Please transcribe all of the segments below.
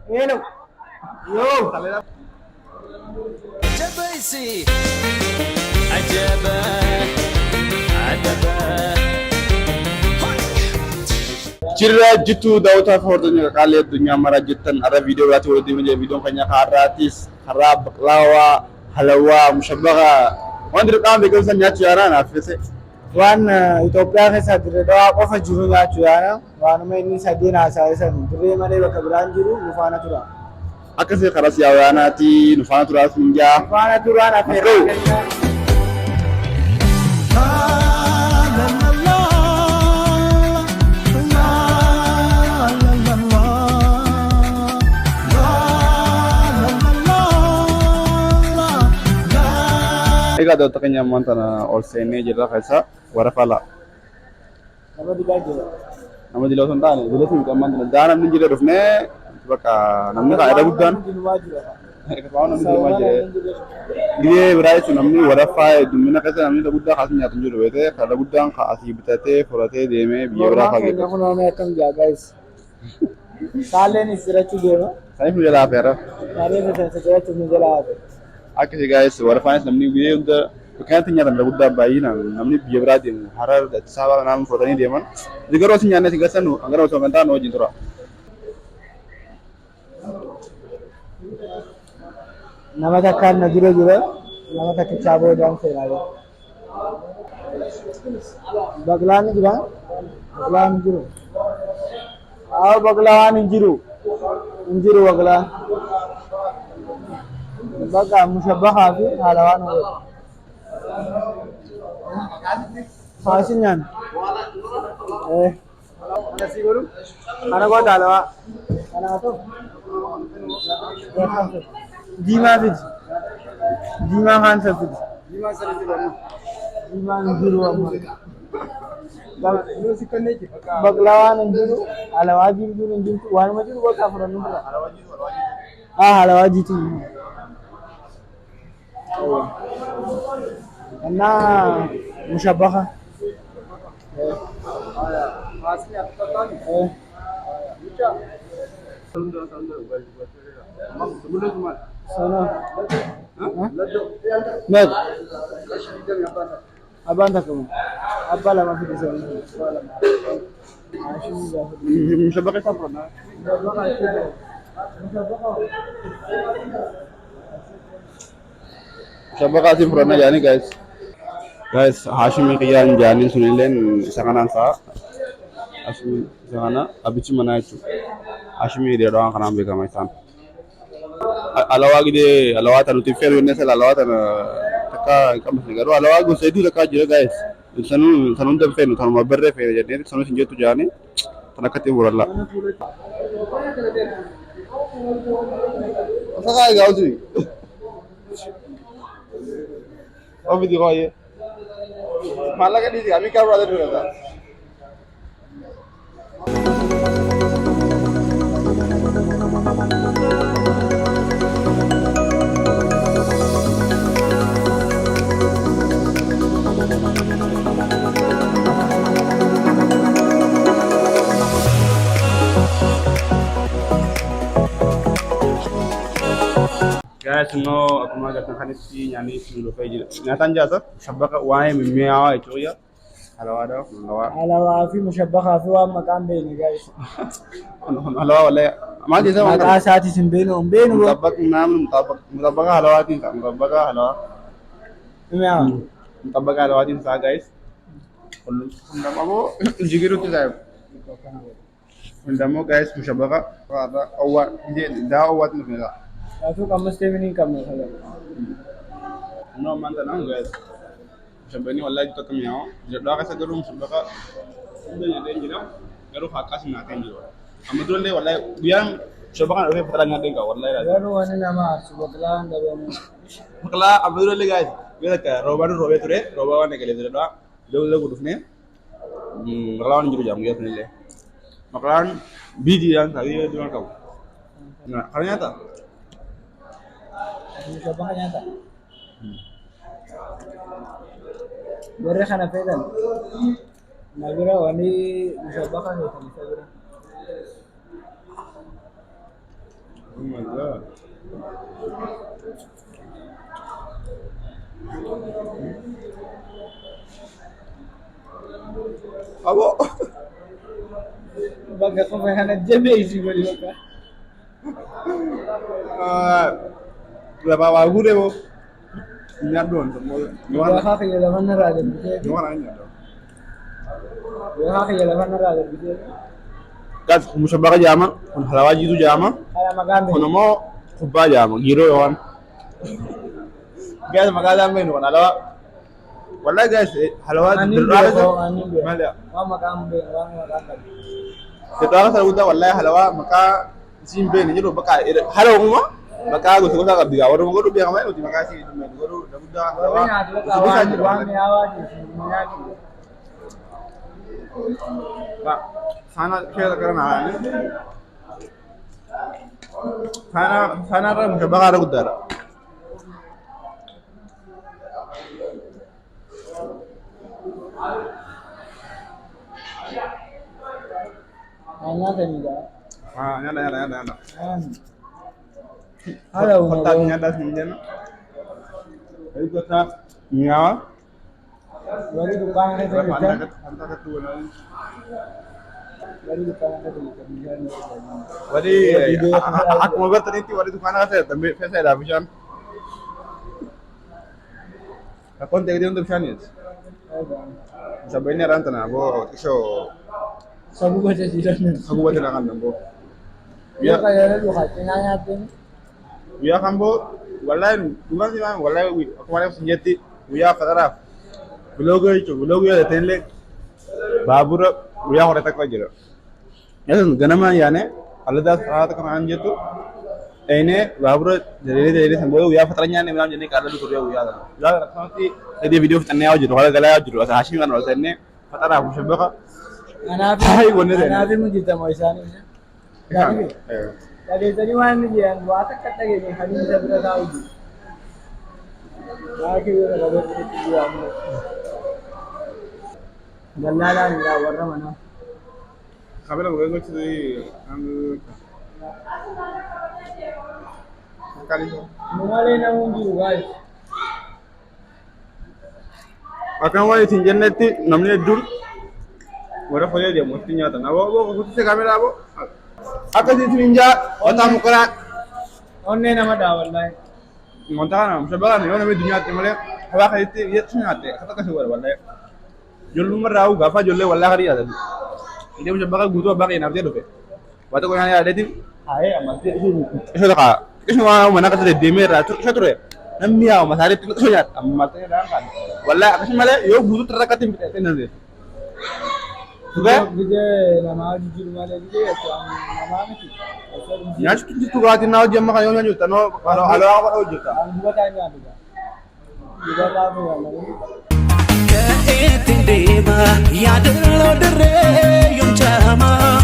Hello. Yo. جبيسي عجبه عجبه Jirra jitu daawwataaf hordoftoota qaalii addunyaa mara jettan ara viidiyoo biraatti walitti himee viidiyoon keenya kaarraatis karaa baqlaawaa halawaa mushabbaqa waan dirqama beekumsa nyaachuu yaaraan affise Waan Itoophiyaa keessa Dirreedawaa qofa jiru nyaachuu yaana waanuma inni sadeen haasa'an dirree malee bakka biraan jiru nu faana tura. akkasii karas yaawyaanaati nu faana turaas minjaa Faana turaan affeerraa keenya. egaa daawwattoota keenya ammaan tana ol seennee jirra keessa warra fala Nama digaa jira. nama dilaa osoo hin taane dilaa sun ammaan tana daa namni jira dhufnee bakka namni kaa'edha guddaan Dinumaa jira. waan namni deemaa jira gidee biraa jechuun namni warra faaya dummina keessa namni guddaa kaasii nyaatu hin jiru beekte karra guddaan kaasii bitatee fudhatee deemee biyya biraa Keenya faageeffatu. kun oomishee akkam jaa guys. Saaleen sirachuu deema. Saniif nu jalaa feera. Saaleen sirachuu nu jalaa hafe. Akkasii gaa'es warra faanis namni guyyaa hunda bakka nyaatan guddaa baay'inaan namni biyya biraa deemu harar sababa naannoo fudhatanii deeman. Digaroo si nyaannee si gassannu hangara osoo kan taanu wajjin tura. Nama takkaan na dura jira. Nama takkichaa boodaan seenaa jira. Baqlaan ni jira. Baqlaan hin jiru. Baqlaan hin jiru. Hin jiru baqlaan. Bakka mushabbahaa fi haalawaan oolu. Haasin nyaan. Kana goota haalawaa. Kana haa ta'u. Diimaa fidi. Diimaa kaan isa fidi. Diimaan hin jiru amma. Baqlaawaan hin jiru. Haalawaa jiru hin jiru. Waanuma jiru bakka afurannu jira. Haalawaa jitu. Karena musyabbah. Sana. Med. Abang tak kamu? Apa lama video sana? Mushabbaqa isa fudhanna. Mushabbaqa asii fudhanna jaanii guys. Guys Haashimii qiyyaan jaaniin sunilleen isa kanaan sa'a. Haashimii isa kana abichi manaa jechuudha. Haashimii hiriyoodhaan kanaan beekama isaan. Alawaa gidee alawaa tan nuti feeru jennee sala alawaa tan takka hin qabne garuu alawaa gosa hedduu takka jira guys. Sanuu tan hunda feenu tanuma barree feene jennee sanuu hin jettu jaanii tan akkatti muralla. Sakaa egaa usi. Ofi di kau ye. Malah kan di sini kami kalau ada dulu tak. Guys, no, aku mau datang kan sih nyanyi dulu kayak gitu. Nyatan jasa, sabak wae mimiawa itu ya. Halo ada, Haalawaa fi mushabbahaa fi waan maqaan beekne guys. halo wala. Maal jasa Maqaa isaatis hin beeknu hin beeknu. mutabak nam mutabak halawatin tak mutabak halawa. Himaa. Mutabak halawatin sa guys. Undam aku jigiru tu saya. Undam guys mushabaka ada awat dah awat ni lah. Laatu qammas deemanii hin qabne kaza. No mantanang guys. Mushabani wallahi itu kami ya. Jadi aku sekarang mushabaka udah nyata jira. Garu hakas nyata jira. Amma dulu le wallahi biang mushabaka ada petara nyata enggak wallahi lah. Garuu waan nama aarsu baqlaan dhabamu. Makla amma dulu le guys. Biar ke roba ture roba wane kali itu dah. Lo gudufne. Maklawan juru jam guys ni le. Maklawan biji yang tadi dia kau. Nah, karena nyata. Mushabbaha nyaata. Warra kana fedhan. Nagira wani mushabbaha heetan isa bira. Oh my god. Abo. Baga ko may hanad dyan eh, siguro ka. Berapa lagu deh, Bu? Ingat dong, semua. Gua kaya laman na rada bisa. Gimana ingat dong? Gua kaya laman na rada bisa. Guys, musyabbah jama, kun halawaji itu jama, Kaya magamit. kun mau kubah jama, giro yawan. Guys, magamit kun halawa. Wallahi guys, halawaji berada tuh. Mana? Wah magamit, wah magamit. Setelah saya udah wallahi halawa maka simpe nih jadi baka halawa semua. Maka gue suka biar orang gue tuh biar kemarin terima kasih teman gue tuh udah halawa. Kawan kawan nyawa di semuanya. Pak, sana share karena ini. Sana kan musyabbah ada udara. Hanya tadi Nyada. Halo, Kota nyada sendiri. Jadi kota nyawa. dari depan ada kan? Pantai ketua lagi. Dari depan ada kan? Wadi, aku mau bertanya wadi itu mana saya, tapi saya dah bisa. Aku nanti dia untuk bisa nih. Sebenarnya rantana, bo, iso. Sabu baca jiran. Aku buat silakan bo. Ya kayak lu katanya natin. Ya kan bo, wallahi, bukan sih bang, wallahi, aku mana senjati, ya kadara. Belogo ya tenle, babur, ya orang tak aja. Ya kan, ganama ya ne, kalau dah saat kan anje tu, ini babur jadi sambil ya fatranya ne, memang jadi kalau tu dia ya. Ya, nanti jadi video tanya aja, kalau galak aja, asal hasil kan asal ini, fatara musyabbah. Anafi mujita maisani. Tadi mana dia, buat kata gini, hari ini saya beritahu. Lagi ada dia. Gallala nggak warna mana? Kami lah gue sih kali itu. Mulai nanggung guys. Akan wajib tinggal nanti namanya dur. Wara follow dia mesti nyata. Abo aku sih kamera abo. Akan di ninja otak mukra. Onne nama dah wallahi. Montana, musyabbah nih, orang dunia timale. Hawa kayak itu, ya sih nyata. Kata kasih wallahi. Jollu merau, gafa jolle wallahi hari ada. Ini musyabbah gue tuh abang yang nanti dope. Waktu kau yang ada di, Hai amat itu. itu dah. Itu mana kata dia demera, tu ya. Namanya masari itu tu ya. Amatnya dah kan. Wallahi aku sih malah, yo gue tuh terakatin kita nanti. Sudah? Dia nama jujur malah dia tu nama ni. Nyas kita tu gati nau jam makan yang juta, no kalau apa juta. Juga tanya juga. Juga tahu ya. كأيت ديما يا دلو دري يوم جاما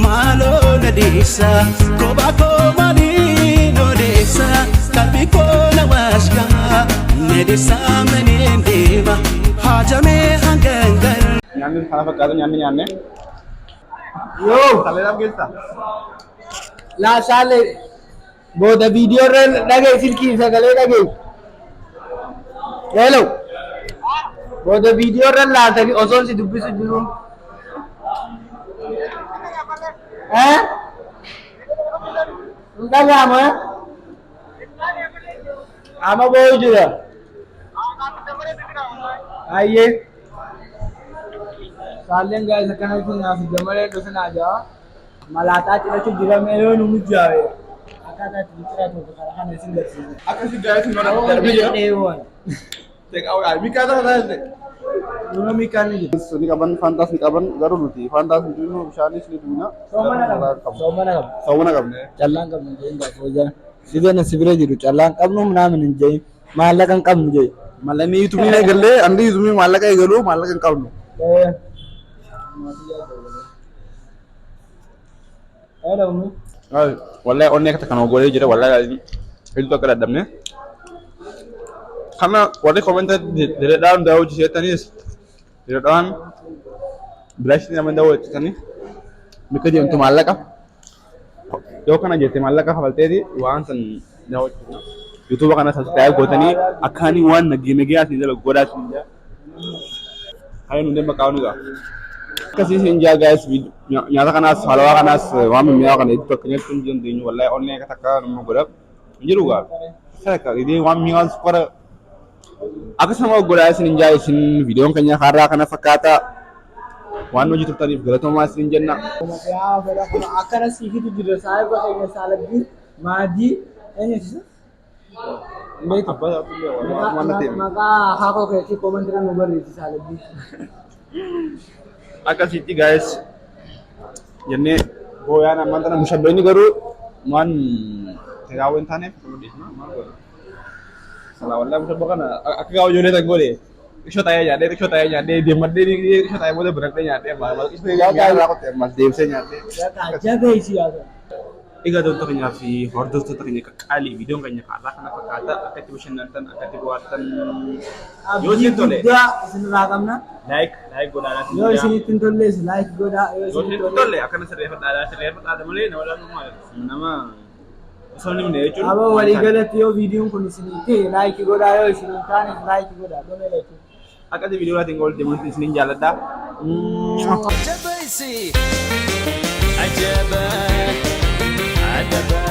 مالو نديسا كوبا كوبا نينو ديسا قلبي كونا واشكا نديسا منين ديما حاجمي هنجنجل Nyanyi salah kata nyanyi. Yo, Salah kita. la sale. Boda video rel lage silki sagale lage. Hello. Boda video rel la tadi oson si dubbisu dulu. Enggak ama. Ama boy juga. Aye. Kalian guys akan itu ngasih jamare itu senaja. Malata cila jira melo numu jawe. Akata cira tu karahan esin dasi. Akan sih guys, mana video. Ewon. Take awal. Mika dah ada. Nuno mikan ni. Ini kapan fantas ni kapan garu luti. Fantas itu nu shani sini dunia. Somana kam. Somana kam ne. Callang kam ni enggak foja. Sida na sibira jiru callang kam nu mana min jai. Malakan kam jai. Malani itu ni galle, andi itu ni malaka galu, malakan kam nu. Hello mu. Wallahi onne kata kan ogole jira wallahi itu to kala damne. Karena wadi komentar dari dalam daun di sini dari daun belas ni nama daun di sini. Mereka dia untuk malak ah. yoo kana jette maallaqa kafalteeti waan san daawwachuudha. YouTube kana subscribe gootanii akkaanii waan nageenyee asii jala godhaa isin jaa. Kayaan hundee maqaa nugaa. Akkasii isin jaa guys nyaata kanaas halawaa kanaas waan mimmi'aa kana itti akka nyaachuu hin dandeenyu wallahi onnee akka takka nama godha. Jiru gaa. Saka idee waan mimmi'aa sukkara akkasuma godhaa isin jaa isin viidiyoon keenya har'aa kana fakkaata. Waan hojii turtaniif galatoomaa isin jenna. Akkana siifitu jira saayiba keenya saalabbii maadii eenyuti? Maqaa haakoo keessatti koomantira nu barreessi saalabbii. Akkasitti guys jennee booyaan ammaan tana mushabbeeni garuu waan tegaawwan hin taaneef salaa waldaa mushabboo kana akka gaawwa ijoollee tan godhe ishoo taa'ee nyaadhee deemmadhee ishoo taa'ee booda biratti nyaadhee mal deebisee nyaadhee. Jabeessi yaada. Egaa daawwattoota keenyaa fi hordoftoota keenya qaqqaalii viidiyoon keenya har'aa kana fakkaata akka itti bashannantan akka itti bohaartan yoo isin tole isinirraa qabna. Like godhaa Yoo isinitti hin tolles like godhaa. yoo isin tolle akkana sirreeffadhaa malee nama dhaabuu nama osoo hin himne jechuudha. Aba walii galatti yoo viidiyoon kun isinii ta'e like godhaa yoo isin hin taanes like godhaa dhumee jechuudha. Akkasii viidiyoo laatiin gooltee mul'atti isiniin jaalladhaa. عجبا عجبا